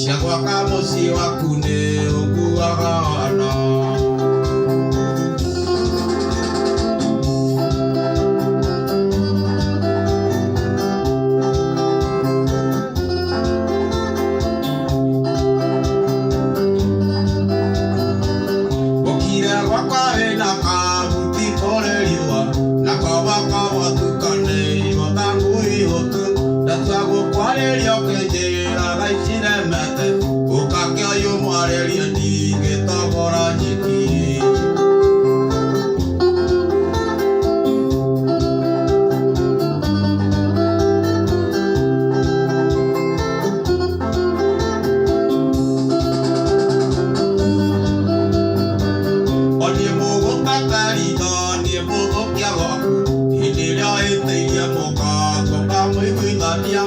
cia gwaka mũciĩ waku nĩ ũkuaga wana. Gũkire gwakwa wĩna kabuti kũrĩ riũa, na koba tukanĩirwo ta ngui hũtu, ndatua gũkwarĩria ũkĩnjĩra thaa ici nemete, ũkakĩoya ũmwarĩrie ndingĩtogora nyeki. Niĩ mũgũtaka ritho niĩ mũthũkia gwaku, hĩndĩ ĩrĩa hĩtĩirie mũgongo ngamũiguithania.